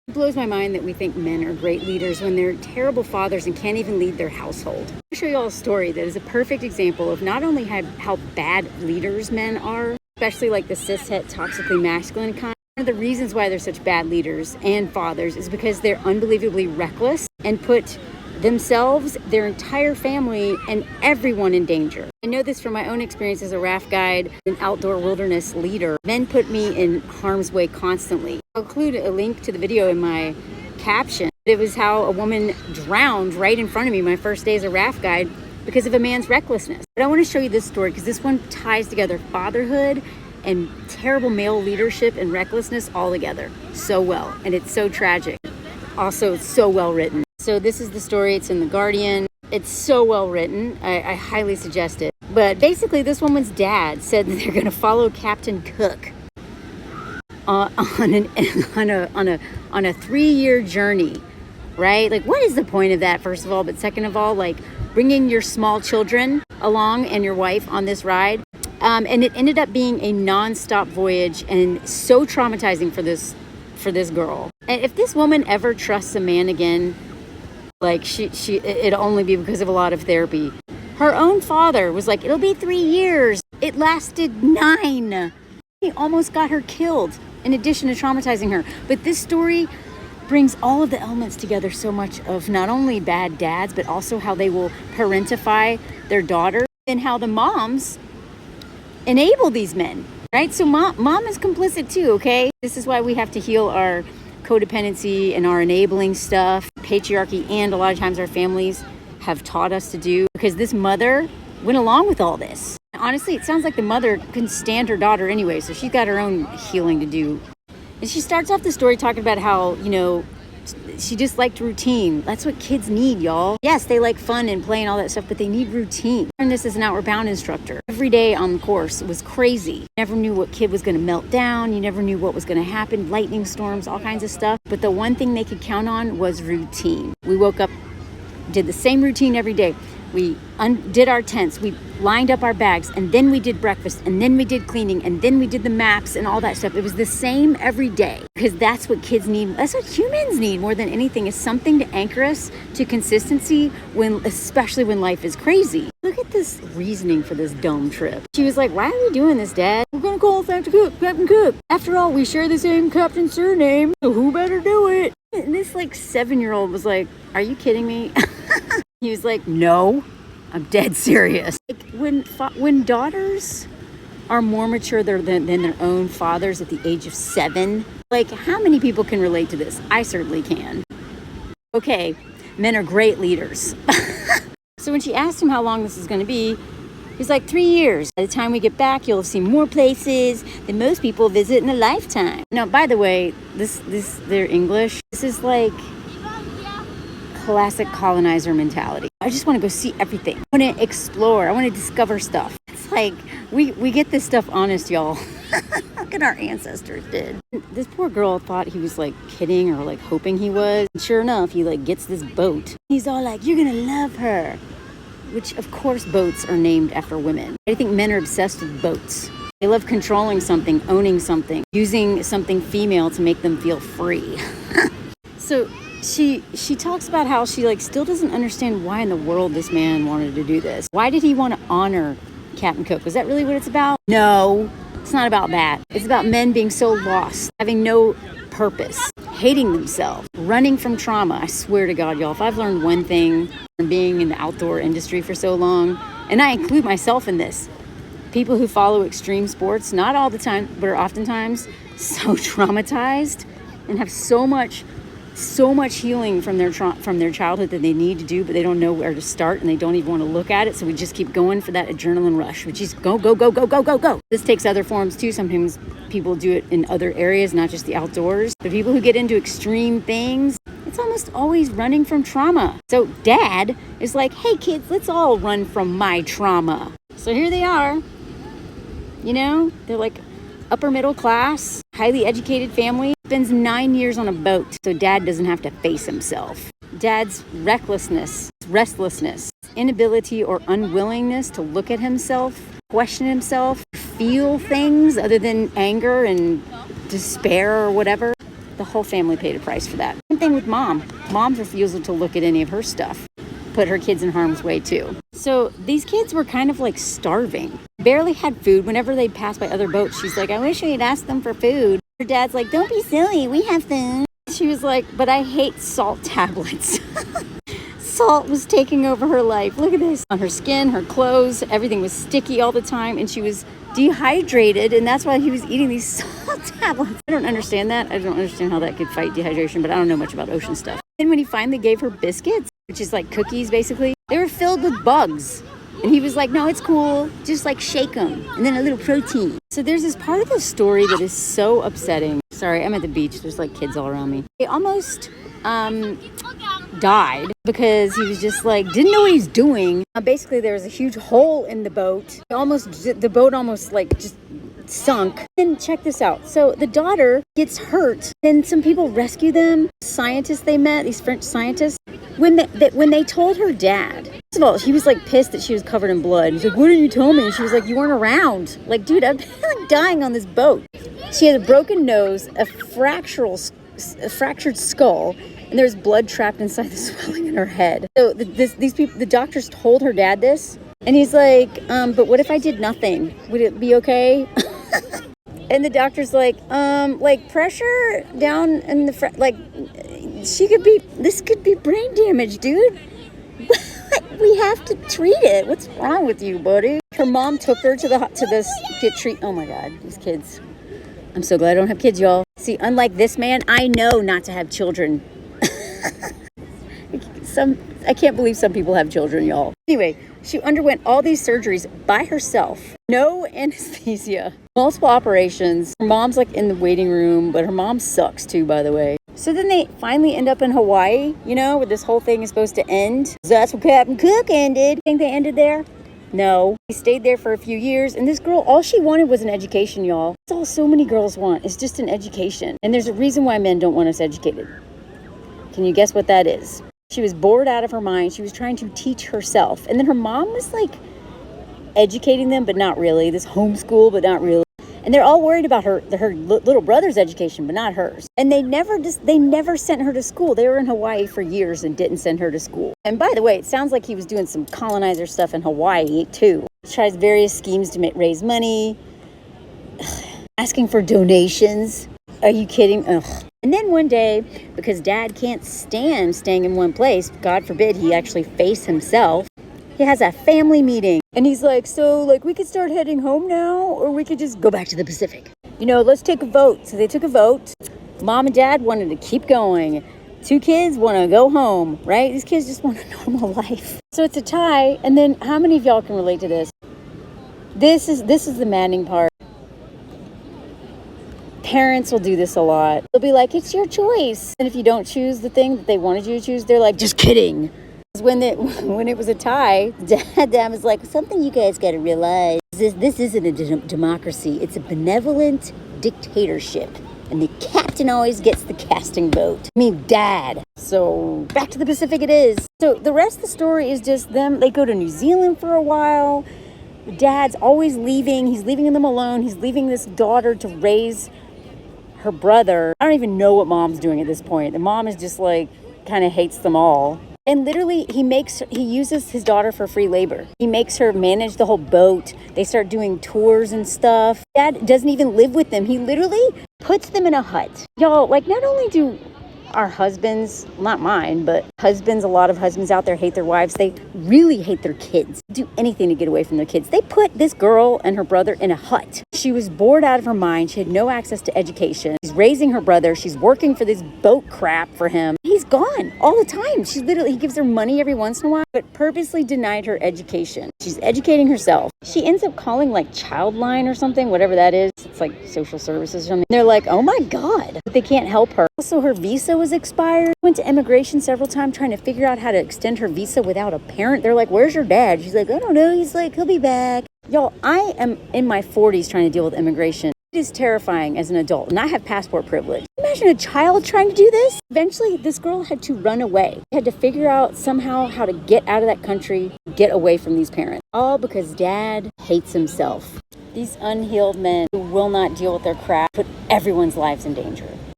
It blows my mind that we think men are great leaders when they're terrible fathers and can't even lead their household. I'll show you all a story that is a perfect example of not only how bad leaders men are, especially like the cishet toxically masculine kind. One of the reasons why they're such bad leaders and fathers is because they're unbelievably reckless and put themselves, their entire family, and everyone in danger. I know this from my own experience as a raft guide and outdoor wilderness leader. Men put me in harm's way constantly. I'll include a link to the video in my caption. It was how a woman drowned right in front of me my first day as a raft guide because of a man's recklessness. But I want to show you this story because this one ties together fatherhood and terrible male leadership and recklessness all together so well. And it's so tragic. Also, it's so well written. So this is the story. It's in The Guardian. It's so well written. I highly suggest it. But basically, this woman's dad said that they're going to follow Captain Cook on a 3-year journey, right? Like, what is the point of that, first of all? But second of all, like, bringing your small children along and your wife on this ride. And it ended up being a non-stop voyage and so traumatizing for this girl. And if this woman ever trusts a man again, like it'll only be because of a lot of therapy. Her own father was like, it'll be 3 years. It lasted 9. He almost got her killed in addition to traumatizing her. But this story brings all of the elements together so much of not only bad dads, but also how they will parentify their daughter and how the moms enable these men, right? So mom is complicit too, okay? This is why we have to heal our codependency and our enabling stuff, patriarchy, and a lot of times our families have taught us to do, because this mother went along with all this. Honestly, it sounds like the mother couldn't stand her daughter anyway, so she's got her own healing to do. And she starts off the story talking about how, she just liked routine. That's what kids need, y'all. Yes, they like fun and play and all that stuff, but they need routine. I learned this as an Outward Bound instructor. Every day on the course was crazy. You never knew what kid was going to melt down. You never knew what was going to happen. Lightning storms, all kinds of stuff. But the one thing they could count on was routine. We woke up, did the same routine every day. We undid our tents, we lined up our bags, and then we did breakfast, and then we did cleaning, and then we did the maps and all that stuff. It was the same every day, because that's what kids need. That's what humans need more than anything, is something to anchor us to consistency, especially when life is crazy. Look at this reasoning for this dome trip. She was like, why are we doing this, Dad? We're gonna call Captain Cook. After all, we share the same captain surname, so who better do it? And this 7-year-old was like, are you kidding me? He was like, no, I'm dead serious. When daughters are more mature than their own fathers at the age of 7, how many people can relate to this? I certainly can. Okay, men are great leaders. So when she asked him how long this is going to be, he's like, 3 years. By the time we get back, you'll have seen more places than most people visit in a lifetime. Now, by the way, their English, this is like classic colonizer mentality. I just want to go see everything. I want to explore. I want to discover stuff. It's like we get this stuff honest, y'all. Look at our ancestors did. This poor girl thought he was kidding or hoping he was. And sure enough, he gets this boat. He's all like, you're gonna love her. Which of course boats are named after women. I think men are obsessed with boats. They love controlling something, owning something, using something female to make them feel free. So she talks about how she still doesn't understand why in the world this man wanted to do this. Why did he want to honor Captain Cook? Was that really what it's about? No, it's not about that. It's about men being so lost, having no purpose, hating themselves, running from trauma. I swear to God, y'all, if I've learned one thing from being in the outdoor industry for so long, and I include myself in this, people who follow extreme sports, not all the time, but are oftentimes so traumatized and have so much healing from their childhood that they need to do, but they don't know where to start and they don't even want to look at it. So we just keep going for that adrenaline rush, which is go, go, go, go, go, go, go. This takes other forms too. Sometimes people do it in other areas, not just the outdoors. But people who get into extreme things, it's almost always running from trauma. So Dad is like, hey kids, let's all run from my trauma. So here they are. They're upper middle class, highly educated family, spends 9 years on a boat so Dad doesn't have to face himself. Dad's recklessness, restlessness, inability or unwillingness to look at himself, question himself, feel things other than anger and despair or whatever. The whole family paid a price for that. Same thing with mom. Mom's refusal to look at any of her stuff put her kids in harm's way too. So these kids were kind of like starving. Barely had food. Whenever they'd pass by other boats, she's like, I wish we'd asked them for food. Her dad's like, don't be silly, we have food. She was like, but I hate salt tablets. Salt was taking over her life. Look at this. On her skin, her clothes, everything was sticky all the time, and she was dehydrated, and that's why he was eating these salt tablets. I don't understand that. I don't understand how that could fight dehydration, but I don't know much about ocean stuff. And when he finally gave her biscuits, which is like cookies basically, they were filled with bugs. And he was like, no, it's cool. Just like shake them. And then a little protein. So there's this part of the story that is so upsetting. Sorry, I'm at the beach. There's like kids all around me. He almost died because he was just like, didn't know what he was doing. Basically, there was a huge hole in the boat. The boat almost like just sunk. And check this out. So the daughter gets hurt. And some people rescue them. Scientists they met, these French scientists. When they told her dad, first of all, he was like pissed that she was covered in blood. He's like, what didn't you tell me? And she was like, you weren't around. Like, dude, I'm like dying on this boat. She had a broken nose, a fractured skull, and there's blood trapped inside the swelling in her head. So these people, the doctors told her dad this, and he's like, but what if I did nothing? Would it be okay? And the doctor's like pressure down in the this could be brain damage, dude. We have to treat it. What's wrong with you, buddy? Her mom took her to this get treat. Oh my God, these kids. I'm so glad I don't have kids, y'all. See, unlike this man, I know not to have children. I can't believe some people have children, y'all. Anyway, she underwent all these surgeries by herself. No anesthesia. Multiple operations. Her mom's like in the waiting room, but her mom sucks too, by the way. So then they finally end up in Hawaii, where this whole thing is supposed to end. That's where Captain Cook ended. Think they ended there? No. He stayed there for a few years, and this girl, all she wanted was an education, y'all. That's all so many girls want, is just an education. And there's a reason why men don't want us educated. Can you guess what that is? She was bored out of her mind. She was trying to teach herself. And then her mom was like educating them, but not really. This homeschool, but not really. And they're all worried about her little brother's education, but not hers. And they never sent her to school. They were in Hawaii for years and didn't send her to school. And by the way, it sounds like he was doing some colonizer stuff in Hawaii too. He tries various schemes to raise money, asking for donations. Are you kidding? Ugh. And then one day, because dad can't stand staying in one place, God forbid he actually face himself, he has a family meeting. And he's like, so we could start heading home now, or we could just go back to the Pacific. Let's take a vote. So they took a vote. Mom and dad wanted to keep going. 2 kids want to go home, right? These kids just want a normal life. So it's a tie. And then how many of y'all can relate to this? This is the maddening part. Parents will do this a lot. They'll be like, it's your choice. And if you don't choose the thing that they wanted you to choose, they're like, just kidding. When it was a tie, dad was like, something you guys got to realize is this isn't a democracy. It's a benevolent dictatorship. And the captain always gets the casting vote. I mean, dad. So back to the Pacific it is. So the rest of the story is just them. They go to New Zealand for a while. Dad's always leaving. He's leaving them alone. He's leaving this daughter to raise her brother. I don't even know what mom's doing at this point. The mom is just like, kind of hates them all. And literally, he uses his daughter for free labor. He makes her manage the whole boat. They start doing tours and stuff. Dad doesn't even live with them. He literally puts them in a hut. Y'all, not only do our husbands, not mine, but husbands, a lot of husbands out there hate their wives. They really hate their kids. Do anything to get away from their kids. They put this girl and her brother in a hut. She was bored out of her mind. She had no access to education. She's raising her brother. She's working for this boat crap for him. He's gone all the time. He gives her money every once in a while, but purposely denied her education. She's educating herself. She ends up calling Childline or something, whatever that is. It's like social services or something. They're like, oh my God, but they can't help her. Also, her visa was expired. Went to immigration several times trying to figure out how to extend her visa without a parent. They're like, where's your dad? She's like, I don't know. He's like, he'll be back. Y'all, I am in my 40s trying to deal with immigration. It is terrifying as an adult, and I have passport privilege. Imagine a child trying to do this. Eventually, this girl had to run away. Had to figure out somehow how to get out of that country, get away from these parents. All because dad hates himself. These unhealed men who will not deal with their crap put everyone's lives in danger.